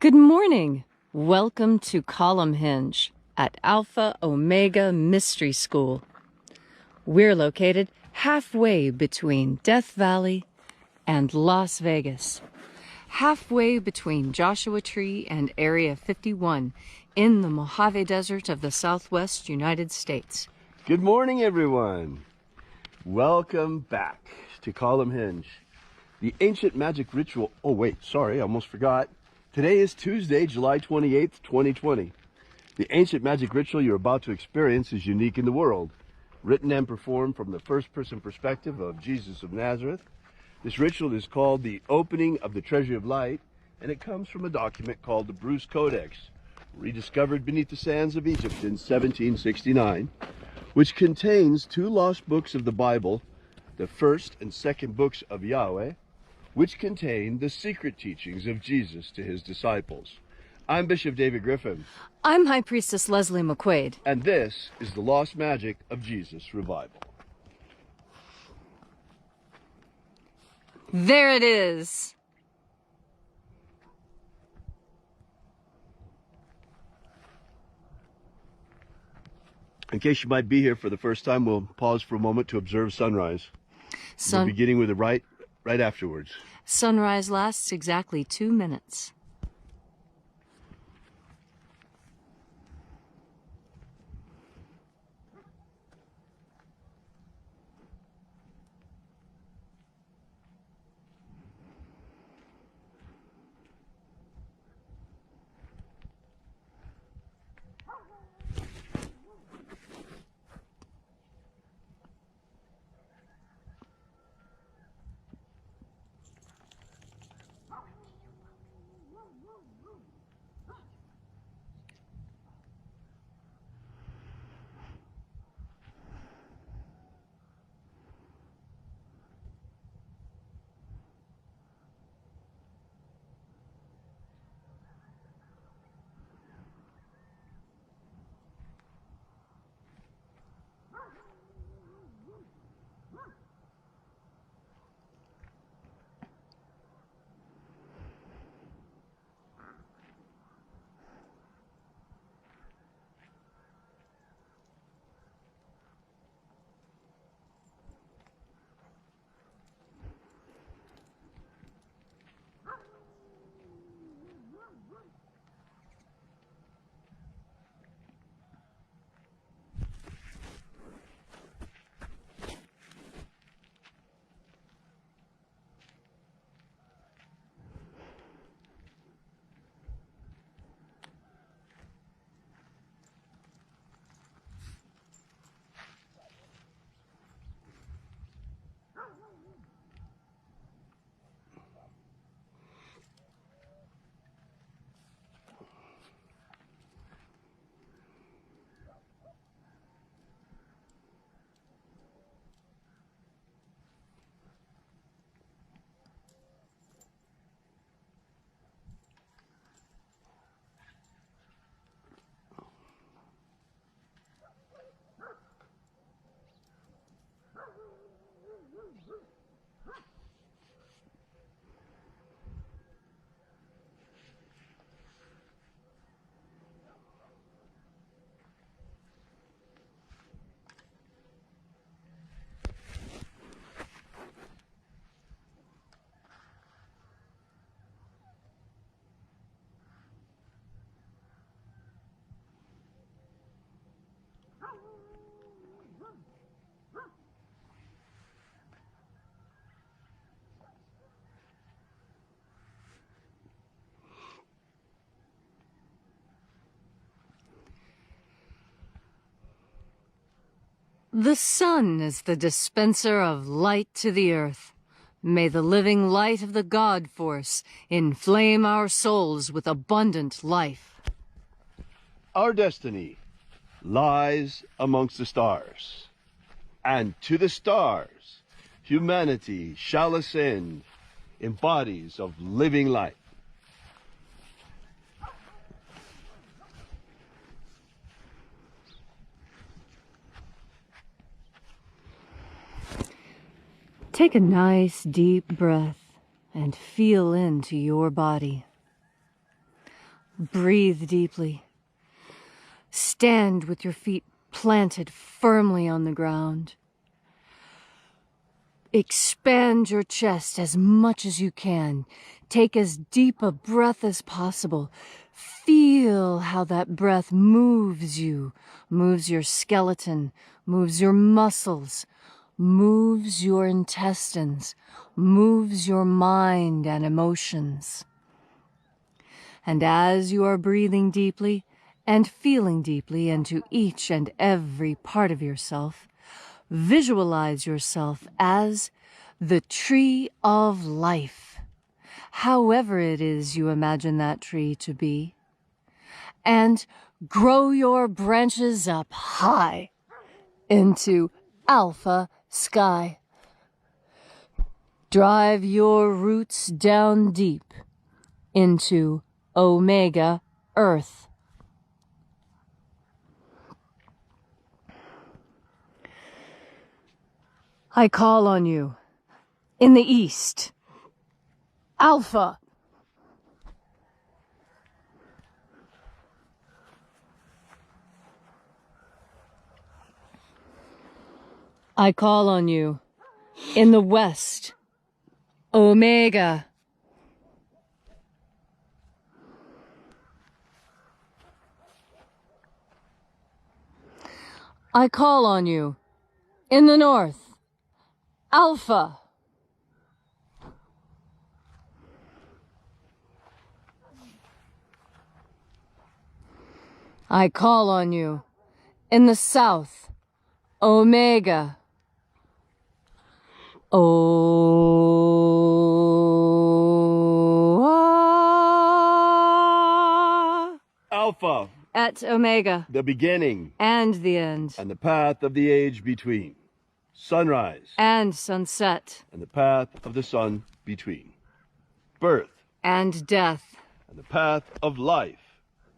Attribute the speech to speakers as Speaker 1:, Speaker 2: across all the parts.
Speaker 1: Good morning. Welcome to Column Hinge at Alpha Ωmega Mystery School. We're located halfway between Death Valley and Las Vegas, halfway between Joshua Tree and Area 51 in the Mojave Desert of the Southwest United States.
Speaker 2: Good morning, everyone. Welcome back to Column Hinge. The ancient magic ritual. Oh, wait, sorry, I almost forgot. Today is Tuesday, July 28th, 2020. The ancient magic ritual you're about to experience is unique in the world. Written and performed from the first-person perspective of Jesus of Nazareth. This ritual is called the opening of the Treasury of Light, and it comes from a document called the Bruce Codex, rediscovered beneath the sands of Egypt in 1769, which contains two lost books of the Bible, the first and second books of Yahweh, which contain the secret teachings of Jesus to his disciples. I'm Bishop David Griffin.
Speaker 1: I'm High Priestess Leslie McQuade.
Speaker 2: And this is the Lost Magic of Jesus Revival.
Speaker 1: There it is.
Speaker 2: In case you might be here for the first time, we'll pause for a moment to observe sunrise. We're beginning with it right afterwards.
Speaker 1: Sunrise lasts exactly 2 minutes. The sun is the dispenser of light to the earth. May the living light of the God Force inflame our souls with abundant life.
Speaker 2: Our destiny lies amongst the stars, and to the stars humanity shall ascend in bodies of living light.
Speaker 1: Take a nice deep breath and feel into your body. Breathe deeply. Stand with your feet planted firmly on the ground. Expand your chest as much as you can. Take as deep a breath as possible. Feel how that breath moves you, moves your skeleton, moves your muscles, moves your intestines, moves your mind and emotions. And as you are breathing deeply and feeling deeply into each and every part of yourself, visualize yourself as the tree of life, however it is you imagine that tree to be, and grow your branches up high into Alpha sky. Drive your roots down deep into Omega Earth. I call on you in the east, Alpha. I call on you in the west, Omega. I call on you in the north, Alpha. I call on you in the south, Omega.
Speaker 2: Alpha,
Speaker 1: at Omega,
Speaker 2: the beginning
Speaker 1: and the end,
Speaker 2: and the path of the age between. Sunrise
Speaker 1: and sunset,
Speaker 2: and the path of the sun between. Birth
Speaker 1: and death,
Speaker 2: and the path of life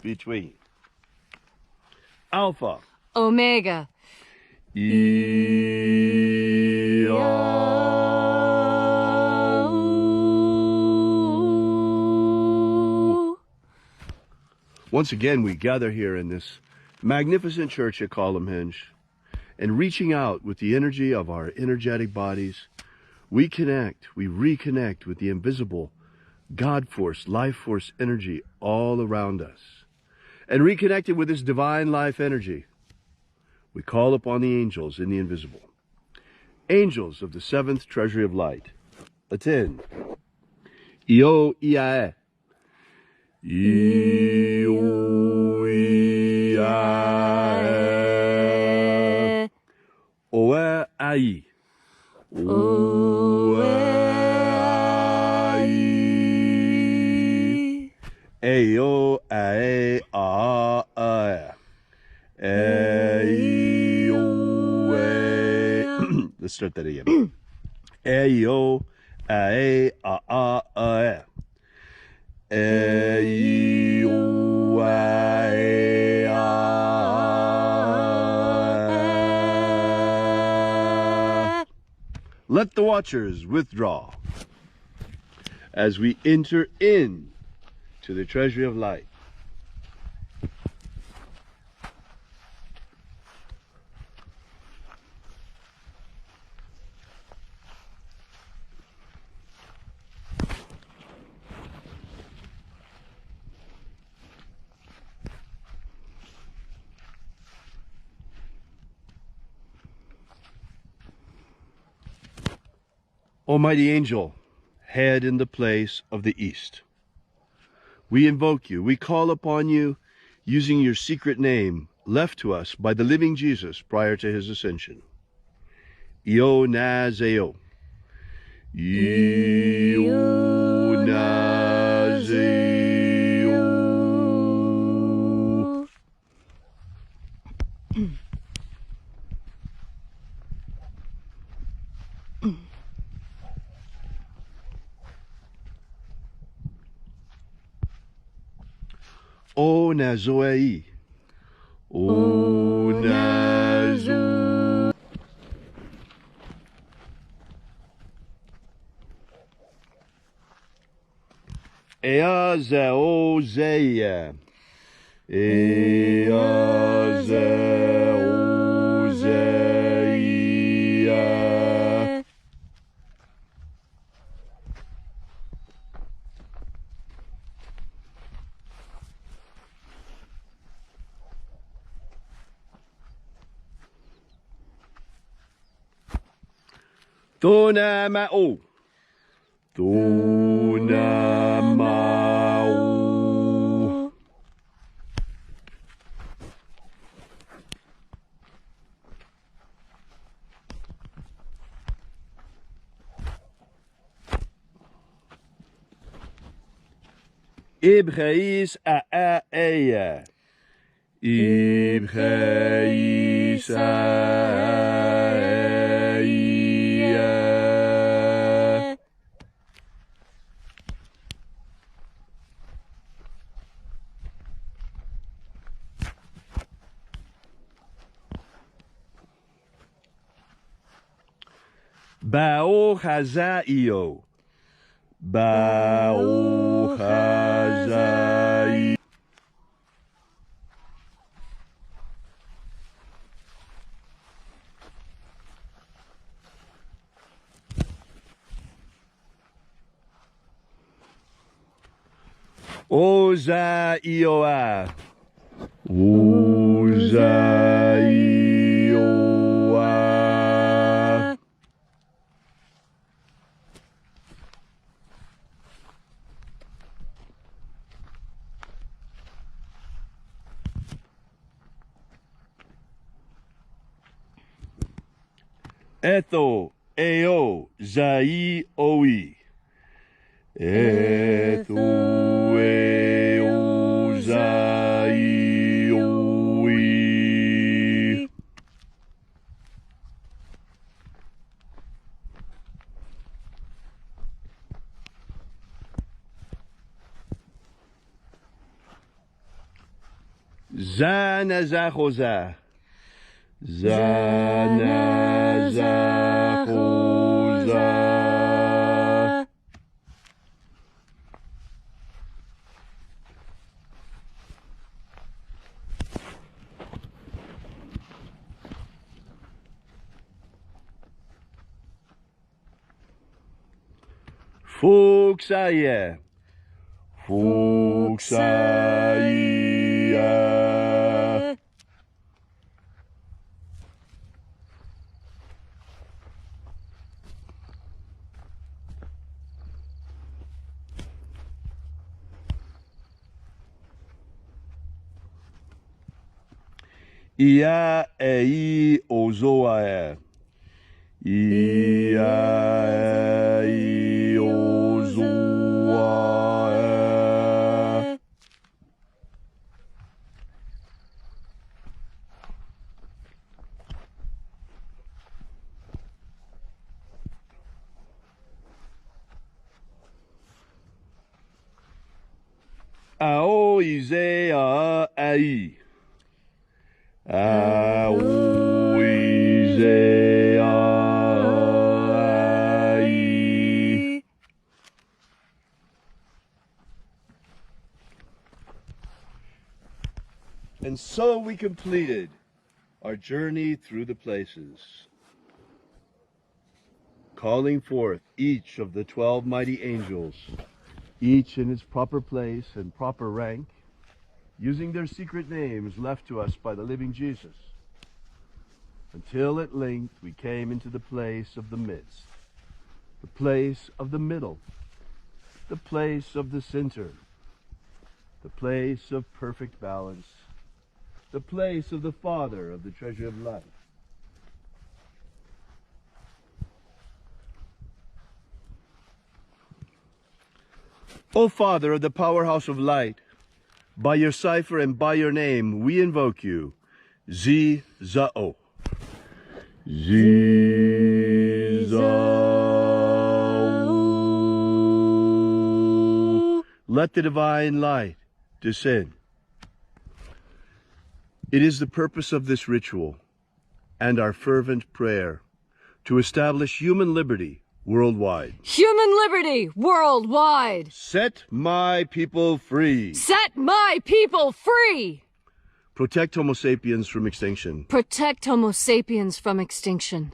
Speaker 2: between. Alpha,
Speaker 1: Omega,
Speaker 2: Once again, we gather here in this magnificent church at Columnhenge, and reaching out with the energy of our energetic bodies, we reconnect with the invisible God force, life force energy all around us. And reconnected with this divine life energy, we call upon the angels in the invisible. Angels of the seventh treasury of light. Attend. Io Iae. Io Iae. Oe Ai. Oe Ai. Eo Ae A A. Let's start that again. Eo Ae A A A. Eo Ae A. Let the watchers withdraw as we enter in to the treasury of light. Almighty Angel, head in the place of the East, we invoke you, we call upon you using your secret name left to us by the living Jesus prior to his ascension. Io Nazeo. Io Nazeo. O Nazoei. O Nazo. Ea zeo zeia. Ea zeo zeia. Tona ma'o. Tona ma'o. Ibgeis a eia. Ibgeis a eia. Bao chazaio. Bao chazai. Ozaioa. Ozaioa. Etho, eo, zai, oi. Etho, eo, zai, oi. Zana zachoza. Zana zachoza. Fuxaia. Fuxaia. Ia ei ozoae. Ia ei ozoae. Ao izea ai. Ao izea ai. And so we completed our journey through the places, calling forth each of the 12 mighty angels, each in its proper place and proper rank, using their secret names left to us by the living Jesus, until at length we came into the place of the midst, the place of the middle, the place of the center, the place of perfect balance, the place of the Father of the treasure of life. O Father of the powerhouse of light, by your cipher and by your name, we invoke you, Zi-Zao. Zi-Zao. Let the divine light descend. It is the purpose of this ritual and our fervent prayer to establish human liberty worldwide.
Speaker 1: Human liberty worldwide.
Speaker 2: Set my people free.
Speaker 1: Set my people free.
Speaker 2: Protect Homo sapiens from extinction.
Speaker 1: Protect Homo sapiens from extinction.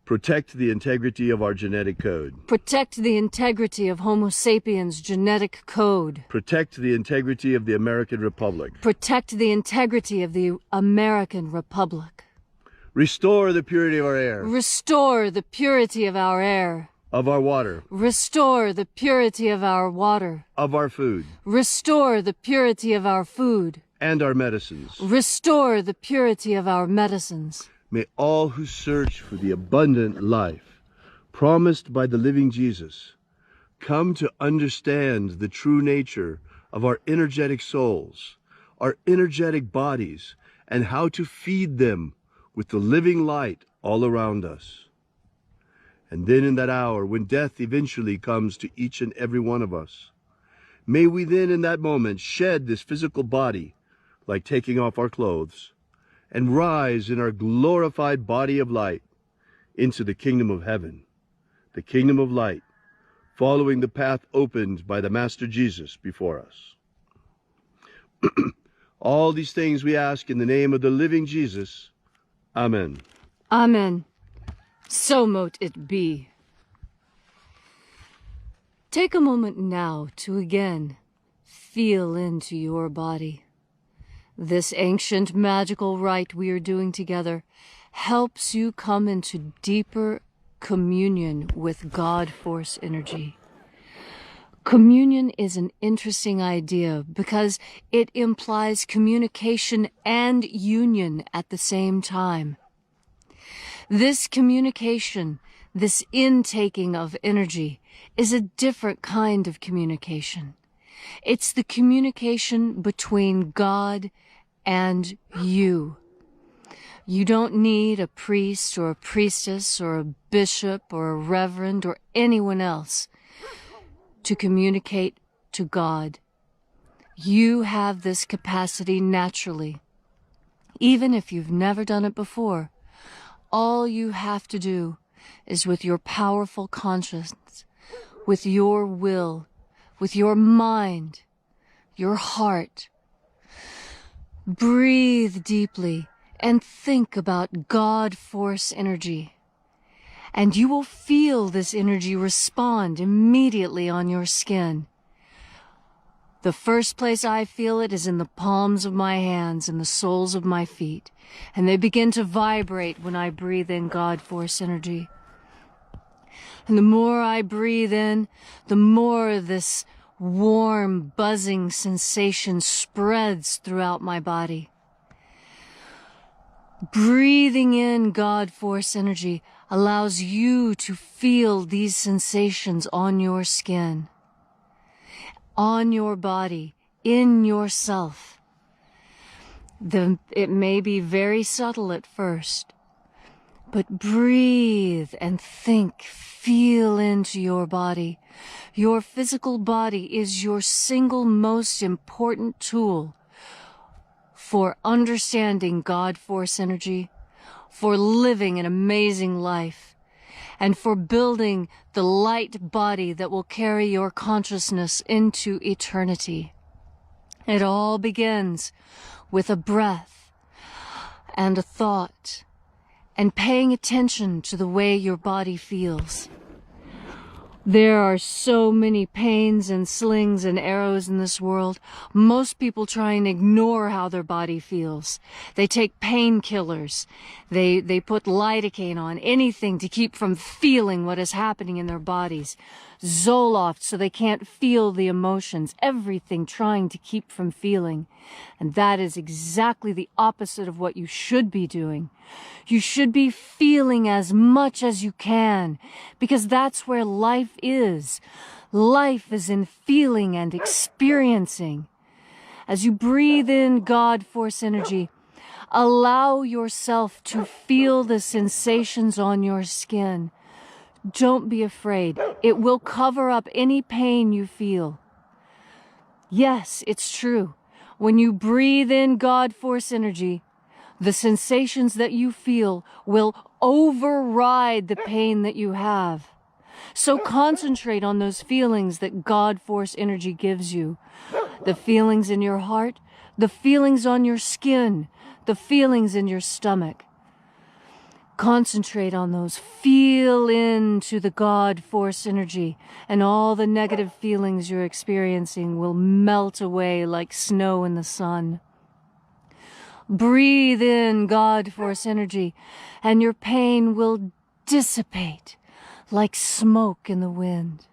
Speaker 2: Protect the integrity of our genetic code.
Speaker 1: Protect the integrity of Homo sapiens' genetic code.
Speaker 2: Protect the integrity of the American Republic.
Speaker 1: Protect the integrity of the American Republic.
Speaker 2: Restore the purity of our air.
Speaker 1: Restore the purity of our air.
Speaker 2: Of our water.
Speaker 1: Restore the purity of our water.
Speaker 2: Of our food.
Speaker 1: Restore the purity of our food.
Speaker 2: And our medicines.
Speaker 1: Restore the purity of our medicines.
Speaker 2: May all who search for the abundant life promised by the living Jesus come to understand the true nature of our energetic souls, our energetic bodies, and how to feed them with the living light all around us. And then in that hour, when death eventually comes to each and every one of us, may we then in that moment shed this physical body like taking off our clothes, and rise in our glorified body of light into the kingdom of heaven, the kingdom of light, following the path opened by the Master Jesus before us. All these things we ask in the name of the living Jesus. Amen.
Speaker 1: Amen. So mote it be. Take a moment now to again feel into your body. This ancient magical rite we are doing together helps you come into deeper communion with God Force energy. Communion is an interesting idea because it implies communication and union at the same time. This communication, this intaking of energy, is a different kind of communication. It's the communication between God and you. You don't need a priest or a priestess or a bishop or a reverend or anyone else to communicate to God. You have this capacity naturally. Even if you've never done it before, all you have to do is with your powerful conscience, with your will, with your mind, your heart, breathe deeply and think about God Force energy. And you will feel this energy respond immediately on your skin. The first place I feel it is in the palms of my hands and the soles of my feet. And they begin to vibrate when I breathe in God Force energy. And the more I breathe in, the more this warm, buzzing sensation spreads throughout my body. Breathing in God Force energy allows you to feel these sensations on your skin, on your body, in yourself. It may be very subtle at first, but breathe and think, feel into your body. Your physical body is your single most important tool for understanding God Force energy, for living an amazing life, and for building the light body that will carry your consciousness into eternity. It all begins with a breath and a thought and paying attention to the way your body feels. There are so many pains and slings and arrows in this world. Most people try and ignore how their body feels. They take painkillers. They put lidocaine on, anything to keep from feeling what is happening in their bodies. Zoloft so they can't feel the emotions. Everything trying to keep from feeling. And that is exactly the opposite of what you should be doing. You should be feeling as much as you can, because that's where life is. Life is in feeling and experiencing. As you breathe in God Force energy, allow yourself to feel the sensations on your skin. Don't be afraid. It will cover up any pain you feel. Yes, it's true. When you breathe in God Force energy, the sensations that you feel will override the pain that you have. So concentrate on those feelings that God Force energy gives you. The feelings in your heart, the feelings on your skin, the feelings in your stomach. Concentrate on those. Feel into the God Force energy, and all the negative feelings you're experiencing will melt away like snow in the sun. Breathe in God Force energy, and your pain will dissipate like smoke in the wind.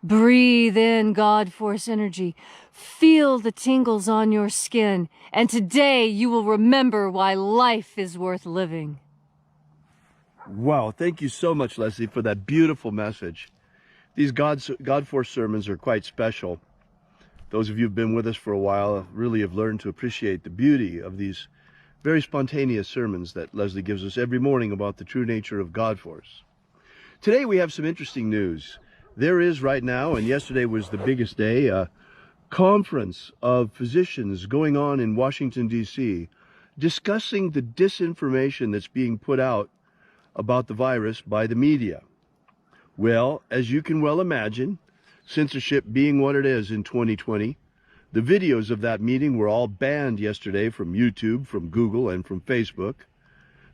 Speaker 1: Breathe in God Force energy. Feel the tingles on your skin, and today you will remember why life is worth living.
Speaker 2: Wow, thank you so much, Leslie, for that beautiful message. These God Force sermons are quite special. Those of you who've been with us for a while really have learned to appreciate the beauty of these very spontaneous sermons that Leslie gives us every morning about the true nature of God Force. Today we have some interesting news. There is right now, and yesterday was the biggest day, a conference of physicians going on in Washington, D.C., discussing the disinformation that's being put out about the virus by the media. Well, as you can well imagine, censorship being what it is in 2020, the videos of that meeting were all banned yesterday from YouTube, from Google, and from Facebook.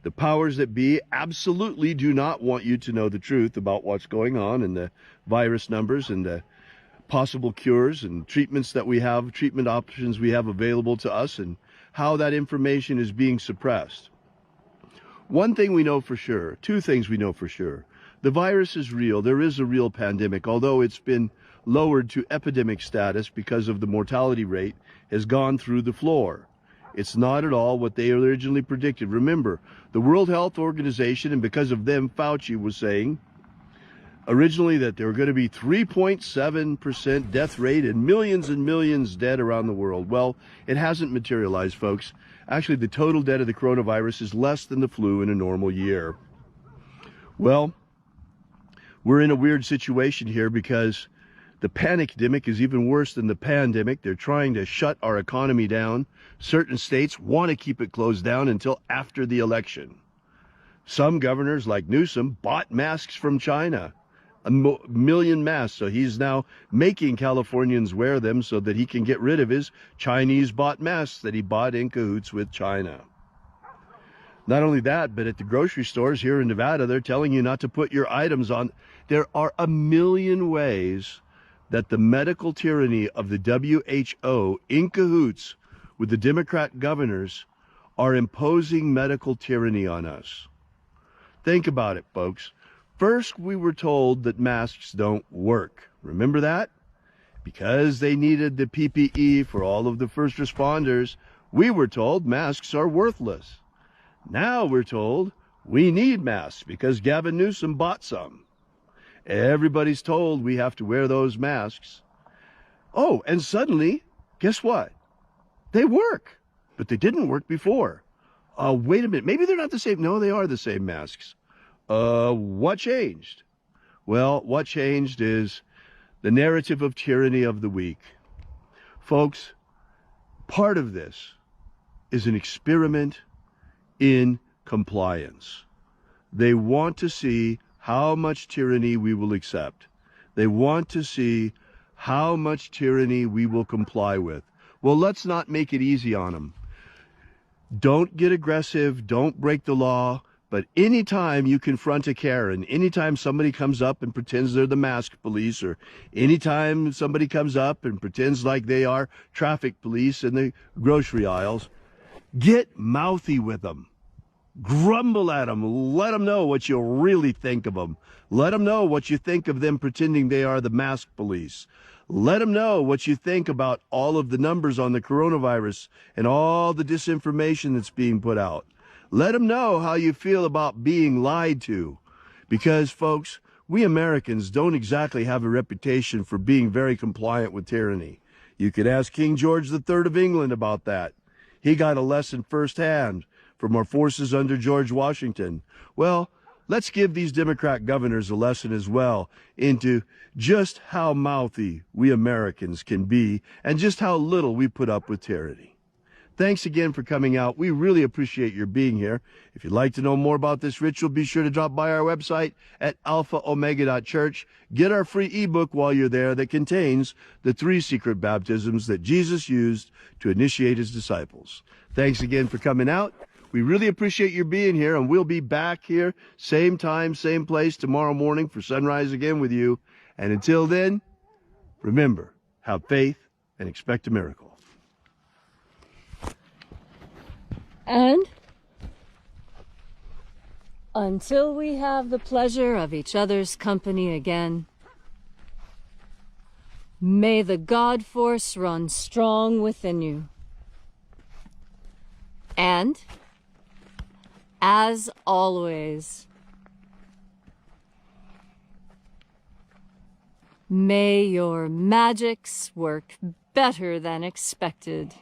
Speaker 2: The powers that be absolutely do not want you to know the truth about what's going on and the virus numbers and the possible cures and treatments that we have, treatment options we have available to us, and how that information is being suppressed. One thing we know for sure, two things we know for sure. The virus is real. There is a real pandemic, although it's been lowered to epidemic status because of the mortality rate has gone through the floor. It's not at all what they originally predicted. Remember, the World Health Organization, and because of them, Fauci was saying originally that there were going to be 3.7% death rate and millions dead around the world. Well, it hasn't materialized, folks. Actually, the total death of the coronavirus is less than the flu in a normal year. Well, we're in a weird situation here because the panicdemic is even worse than the pandemic. They're trying to shut our economy down. Certain states want to keep it closed down until after the election. Some governors, like Newsom, bought masks from China. 1 million masks, so he's now making Californians wear them so that he can get rid of his Chinese-bought masks that he bought in cahoots with China. Not only that, but at the grocery stores here in Nevada, they're telling you not to put your items on. There are 1 million ways that the medical tyranny of the WHO, in cahoots with the Democrat governors, are imposing medical tyranny on us. Think about it, folks. First, we were told that masks don't work. Remember that? Because they needed the PPE for all of the first responders, we were told masks are worthless. Now we're told we need masks because Gavin Newsom bought some. Everybody's told we have to wear those masks. Oh, and suddenly, guess what? They work, but they didn't work before. Wait a minute, maybe they're not the same. No, they are the same masks. What changed? Well, what changed is the narrative of tyranny of the weak. Folks, part of this is an experiment in compliance. They want to see how much tyranny we will accept. They want to see how much tyranny we will comply with. Well, let's not make it easy on them. Don't get aggressive. Don't break the law. But anytime you confront a Karen, anytime somebody comes up and pretends they're the mask police, or anytime somebody comes up and pretends like they are traffic police in the grocery aisles, get mouthy with them. Grumble at them. Let them know what you really think of them. Let them know what you think of them pretending they are the mask police. Let them know what you think about all of the numbers on the coronavirus and all the disinformation that's being put out. Let them know how you feel about being lied to. Because, folks, we Americans don't exactly have a reputation for being very compliant with tyranny. You could ask King George III of England about that. He got a lesson firsthand from our forces under George Washington. Well, let's give these Democrat governors a lesson as well into just how mouthy we Americans can be and just how little we put up with tyranny. Thanks again for coming out. We really appreciate your being here. If you'd like to know more about this ritual, be sure to drop by our website at alphaomega.church. Get our free ebook while you're there that contains the 3 secret baptisms that Jesus used to initiate his disciples. Thanks again for coming out. We really appreciate your being here, and we'll be back here, same time, same place, tomorrow morning for sunrise again with you. And until then, remember, have faith and expect a miracle.
Speaker 1: And until we have the pleasure of each other's company again, may the God force run strong within you. And, as always, may your magics work better than expected.